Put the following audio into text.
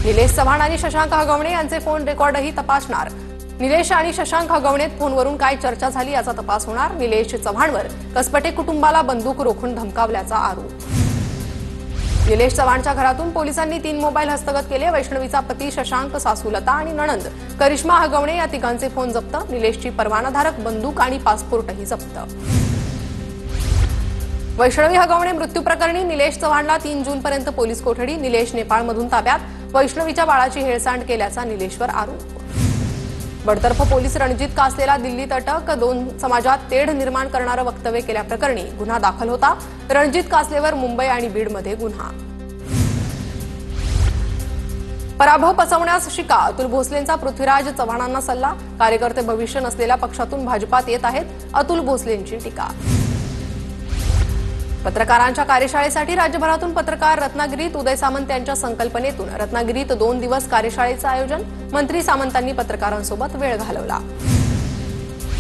निलेश चव्हाण आणि शशांक हगवणे यांचे फोन रेकॉर्डही तपासणार। निलेश आणि शशांक हगवणेत फोनवरून काय चर्चा झाली याचा तपास होणार। निलेश चव्हाणवर कसपटे कुटुंबाला बंदूक रोखून धमकावल्याचा आरोप। निलेश चव्हाणच्या घरातून पोलिसांनी 3 मोबाईल हस्तगत केले। वैष्णवीचा पती शशांक, सासूलता आणि नणंद करिश्मा हगवणे या तिघांचे फोन जप्त। निलेशची परवानाधारक बंदूक आणि पासपोर्टही जप्त। वैष्णवी हगवणे मृत्यू प्रकरणी निलेश चव्हाणला 3 जूनपर्यंत पोलीस कोठडी। निलेश नेपाळमधून ताब्यात। वैष्णवीच्या बाळाची हेळसांड केल्याचा निलेशवर आरोप। बडतर्फ पोलीस रणजित कासलेला दिल्लीत अटक। 2 समाजात तेढ निर्माण करणारं वक्तव्य केल्याप्रकरणी गुन्हा दाखल होता। रणजित कासलेवर मुंबई आणि बीडमध्ये गुन्हा। पराभव पचवण्यास शिका, अतुल भोसलेंचा पृथ्वीराज चव्हाणांना सल्ला। कार्यकर्ते भविष्य नसलेल्या पक्षातून भाजपात येत आहेत, अतुल भोसलेंची टीका। पत्रकारांच्या कार्यशाळेसाठी राज्यभरातून पत्रकार रत्नागिरीत। उदय सामंत यांच्या संकल्पनेतून रत्नागिरीत 2 दिवस कार्यशाळेचं आयोजन। मंत्री सामंतांनी पत्रकारांसोबत वेळ घालवला।